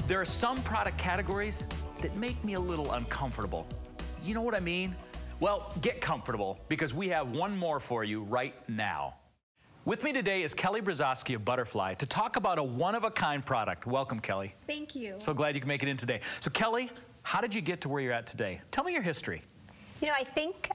There are some product categories that make me a little uncomfortable. You know what I mean? Well, get comfortable, because we have one more for you right now. With me today is Kelly Brzezowski of Butterfly to talk about a one-of-a-kind product. Welcome, Kelly. Thank you. So glad you can make it in today. So, Kelly, how did you get to where you're at today? Tell me your history. You know, I think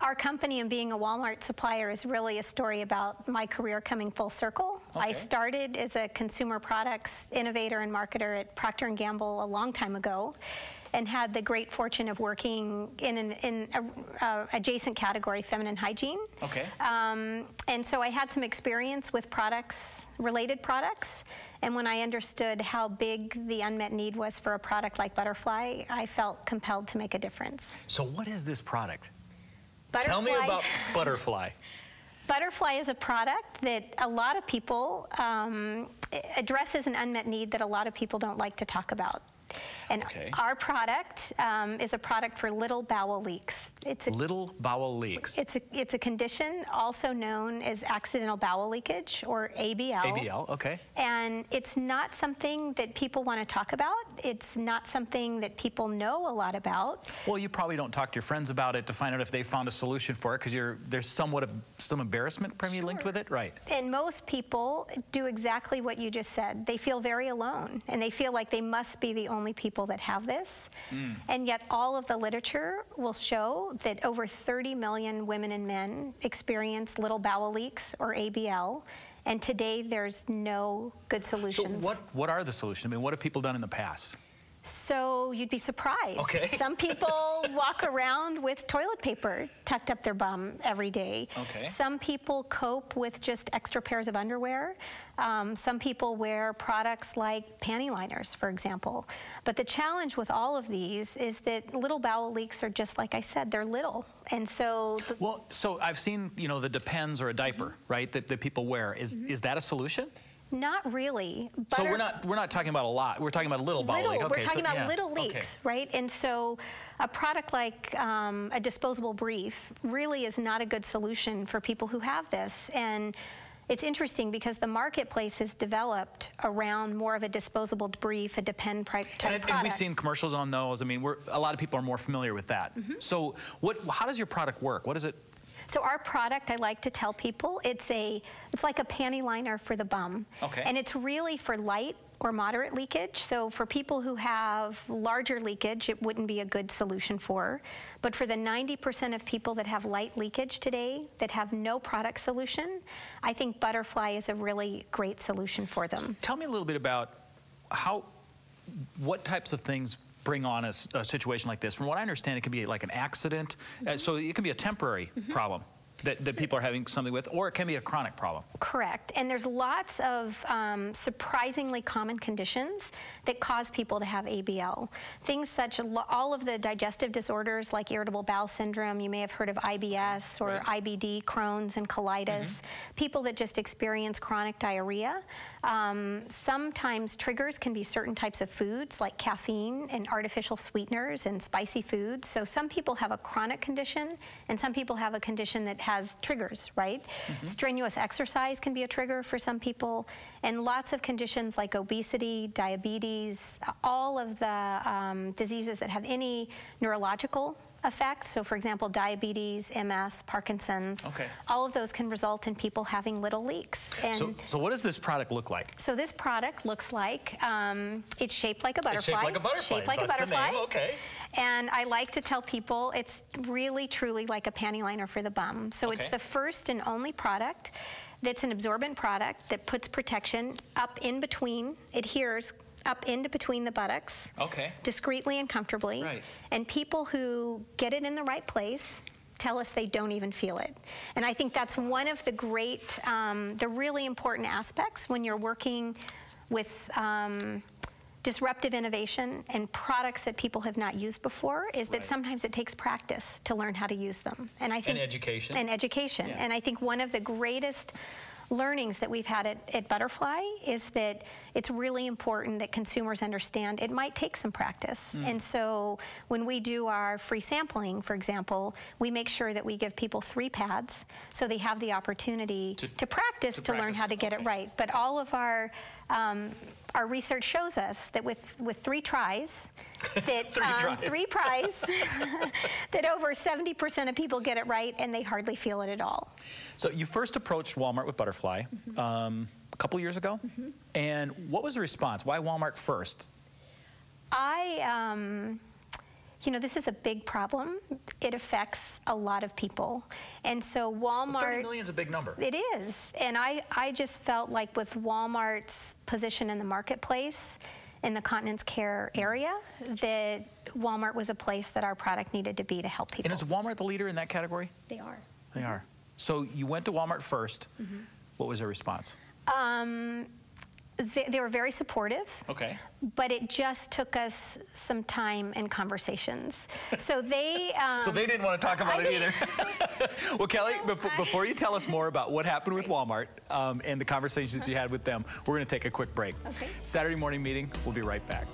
our company and being a Walmart supplier is really a story about my career coming full circle. Okay. I started as a consumer products innovator and marketer at Procter & Gamble a long time ago, and had the great fortune of working in an adjacent category, feminine hygiene. Okay. And so I had some experience with products, related products, and when I understood how big the unmet need was for a product like Butterfly, I felt compelled to make a difference. So what is this product? Butterfly. Tell me about Butterfly. Butterfly is a product that a lot of people addresses an unmet need that a lot of people don't like to talk about. And our product is a product for little bowel leaks. It's a little bowel leaks. It's a condition also known as accidental bowel leakage, or ABL. ABL, okay. And it's not something that people want to talk about. It's not something that people know a lot about. Well, you probably don't talk to your friends about it to find out if they found a solution for it, because there's somewhat of some embarrassment probably linked with it, right? And most people do exactly what you just said. They feel very alone, and they feel like they must be the only people that have this. And yet all of the literature will show that over 30 million women and men experience little bowel leaks, or ABL, and today there's no good solutions. So what are the solutions? I mean, what have people done in the past? So you'd be surprised. Okay. Some people walk around with toilet paper tucked up their bum every day. Okay. Some people cope with just extra pairs of underwear. Some people wear products like panty liners, for example. But the challenge with all of these is that little bowel leaks are just like I said, they're little. And so... Well, so I've seen, you know, the Depends or a diaper, right, that people wear. Is that a solution? Not really. So we're not talking about a lot. We're talking about a little bowel leak. Okay, we're talking about little leaks, right? And so a product like a disposable brief really is not a good solution for people who have this. And it's interesting because the marketplace has developed around more of a disposable brief, a Depend type product. And we've seen commercials on those. I mean, a lot of people are more familiar with that. So how does your product work? What is it? So our product, I like to tell people, it's like a panty liner for the bum. Okay. And it's really for light or moderate leakage. So for people who have larger leakage, it wouldn't be a good solution for. But for the 90% of people that have light leakage today, that have no product solution, I think Butterfly is a really great solution for them. Tell me a little bit about what types of things bring on a situation like this. From what I understand, it can be like an accident. So it can be a temporary problem that people are having something with, or it can be a chronic problem. Correct. And there's lots of surprisingly common conditions that cause people to have ABL. Things such as all of the digestive disorders like irritable bowel syndrome, you may have heard of IBS or IBD, Crohn's and colitis. People that just experience chronic diarrhea. Sometimes triggers can be certain types of foods like caffeine and artificial sweeteners and spicy foods. So some people have a chronic condition, and some people have a condition that has triggers, right? Strenuous exercise can be a trigger for some people, and lots of conditions like obesity, diabetes, all of the diseases that have any neurological effect. So for example, diabetes, MS, Parkinson's, all of those can result in people having little leaks. And so what does this product look like? So this product looks like, it's shaped like a butterfly. It's shaped like a butterfly. Shaped like a butterfly. That's the name, okay. And I like to tell people it's really, truly like a panty liner for the bum. So it's the first and only product that's an absorbent product that puts protection up in between, adheres up into between the buttocks, discreetly and comfortably. And people who get it in the right place tell us they don't even feel it. And I think that's one of the great, the really important aspects when you're working with disruptive innovation and products that people have not used before, is that sometimes it takes practice to learn how to use them. And I think education. And education. And I think one of the greatest learnings that we've had at Butterfly is that it's really important that consumers understand it might take some practice. And so when we do our free sampling, for example, we make sure that we give people 3 pads so they have the opportunity to practice to learn how to get it right. But all of our our research shows us that with 3 tries, that three tries. that over 70% of people get it right, and they hardly feel it at all. So you first approached Walmart with Butterfly a couple years ago, and what was the response? Why Walmart first? You know, this is a big problem. It affects a lot of people. And so Walmart... 30 million is a big number. It is. And I just felt like with Walmart's position in the marketplace, in the continence care area, that Walmart was a place that our product needed to be to help people. And is Walmart the leader in that category? They are. They are. So you went to Walmart first. What was their response? They were very supportive. Okay. But it just took us some time and conversations. So they... so they didn't want to talk about it either. Well, Kelly, before you tell us more about what happened with Walmart and the conversations you had with them, we're going to take a quick break. Okay. Saturday morning meeting. We'll be right back.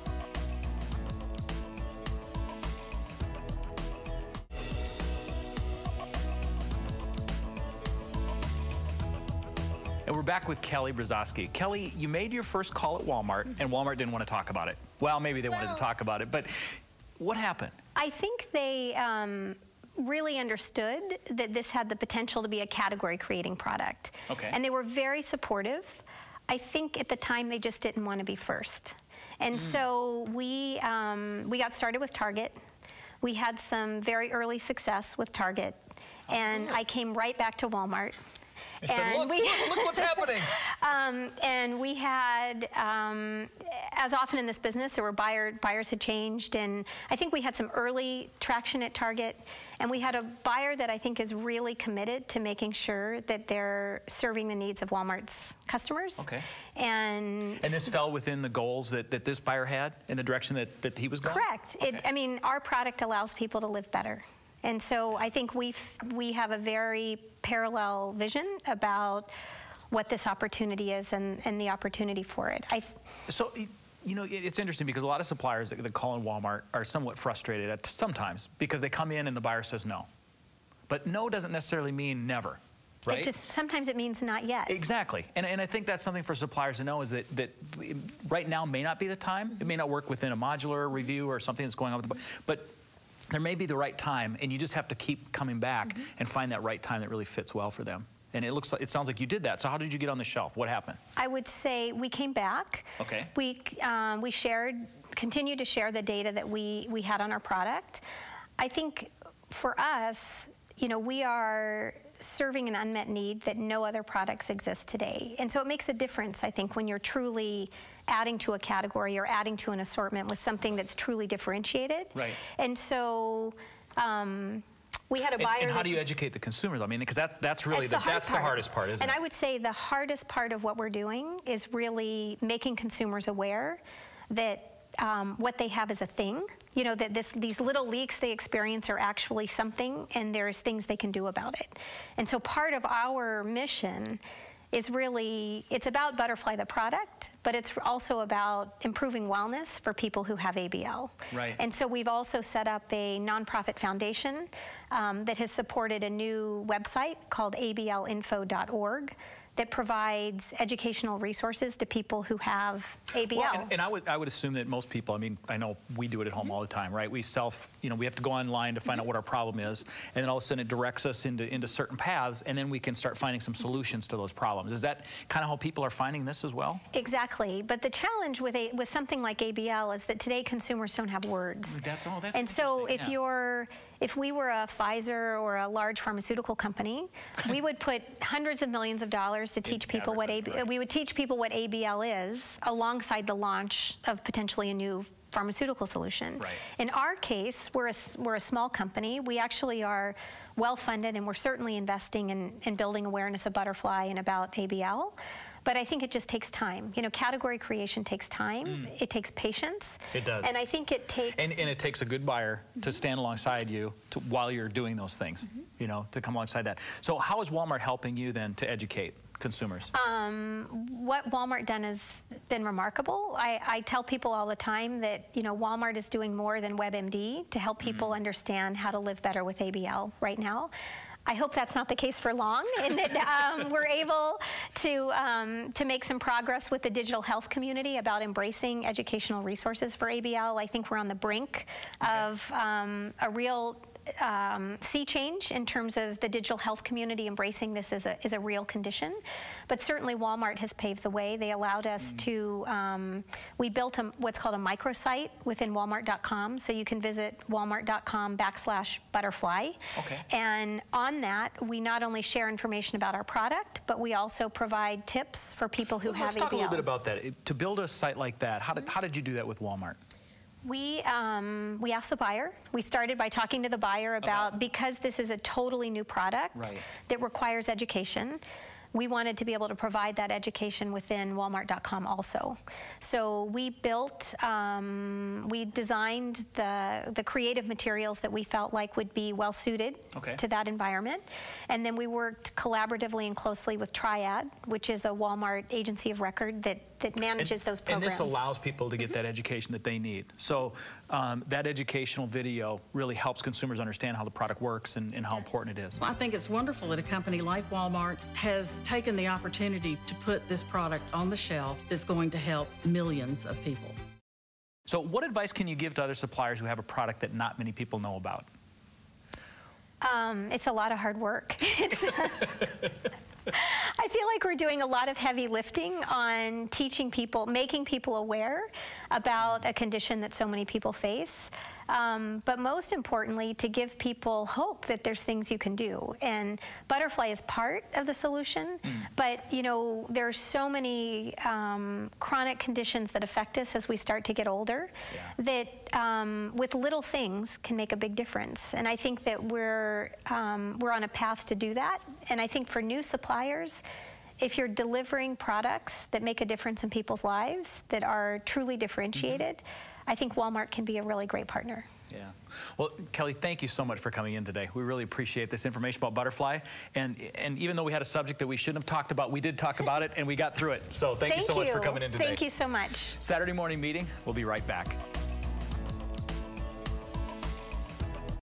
And we're back with Kelly Brzozowski. Kelly, you made your first call at Walmart, and Walmart didn't want to talk about it. Well, maybe they wanted to talk about it, but what happened? I think they really understood that this had the potential to be a category-creating product. Okay. And they were very supportive. I think at the time they just didn't want to be first. And so we got started with Target. We had some very early success with Target. And I came right back to Walmart. And said, look what's happening. And we had, as often in this business, there were buyers had changed, and I think we had some early traction at Target, and we had a buyer that I think is really committed to making sure that they're serving the needs of Walmart's customers. Okay. And this fell within the goals that this buyer had in the direction that he was going? Correct. Okay. I mean, our product allows people to live better. And so I think we have a very parallel vision about what this opportunity is and the opportunity for it. So, you know, it's interesting because a lot of suppliers that call in Walmart are somewhat frustrated at sometimes because they come in and the buyer says no. But no doesn't necessarily mean never, right? Sometimes it means not yet. Exactly. And I think that's something for suppliers to know is that right now may not be the time. It may not work within a modular review or something that's going on with the but there may be the right time, and you just have to keep coming back and find that right time that really fits well for them. And it sounds like you did that. So how did you get on the shelf? What happened? I would say we came back. Okay. We continued to share the data that we had on our product. I think for us, you know, we are serving an unmet need that no other products exist today. And so it makes a difference, I think, when you're truly adding to a category or adding to an assortment with something that's truly differentiated. Right. And so we had a buyer. And how do you educate the consumers? I mean, because that's really the hardest part, isn't it? And I would say the hardest part of what we're doing is really making consumers aware that what they have is a thing. You know, that these little leaks they experience are actually something, and there's things they can do about it. And so part of our mission is really, it's about Butterfly the product, but it's also about improving wellness for people who have ABL. Right. And so we've also set up a nonprofit foundation that has supported a new website called ablinfo.org that provides educational resources to people who have ABL. Well, and I would assume that most people, I mean, I know we do it at home all the time, right? We you know, we have to go online to find out what our problem is, and then all of a sudden it directs us into certain paths, and then we can start finding some solutions to those problems. Is that kind of how people are finding this as well? Exactly, but the challenge with something like ABL is that today consumers don't have words. That's and so if we were a Pfizer or a large pharmaceutical company, we would put hundreds of millions of dollars to teach people we would teach people what ABL is alongside the launch of potentially a new pharmaceutical solution. Right. In our case, we're a small company. We actually are well funded, and we're certainly investing in building awareness of Butterfly and about ABL. But I think it just takes time. You know, category creation takes time. It takes patience. It does. And I think it takes... And it takes a good buyer to stand alongside you while you're doing those things, you know, to come alongside that. So how is Walmart helping you then to educate consumers? What Walmart done has been remarkable. I tell people all the time that, you know, Walmart is doing more than WebMD to help people understand how to live better with ABL right now. I hope that's not the case for long, and that we're able to make some progress with the digital health community about embracing educational resources for ABL. I think we're on the brink of a real sea change in terms of the digital health community embracing this as a real condition. But certainly Walmart has paved the way. They allowed us to, we built what's called a microsite within walmart.com, so you can visit walmart.com/butterfly. Okay. And on that, we not only share information about our product, but we also provide tips for people who have ABL. Let's talk a little bit about that. To build a site like that, how did you do that with Walmart? We asked the buyer. We started by talking to the buyer about because this is a totally new product that requires education. We wanted to be able to provide that education within Walmart.com also. So we built, we designed the creative materials that we felt like would be well suited to that environment. And then we worked collaboratively and closely with Triad, which is a Walmart agency of record that manages those programs. And this allows people to get that education that they need. So that educational video really helps consumers understand how the product works and how important it is. Well, I think it's wonderful that a company like Walmart has taken the opportunity to put this product on the shelf that's going to help millions of people. So what advice can you give to other suppliers who have a product that not many people know about? It's a lot of hard work. I feel like we're doing a lot of heavy lifting on teaching people, making people aware about a condition that so many people face. But most importantly, to give people hope that there's things you can do. And Butterfly is part of the solution, but you know, there are so many chronic conditions that affect us as we start to get older that with little things can make a big difference. And I think that we're on a path to do that. And I think for new suppliers, if you're delivering products that make a difference in people's lives, that are truly differentiated, I think Walmart can be a really great partner. Yeah. Well, Kelly, thank you so much for coming in today. We really appreciate this information about Butterfly. And even though we had a subject that we shouldn't have talked about, we did talk about it and we got through it. So thank you so much for coming in today. Thank you so much. Saturday morning meeting. We'll be right back.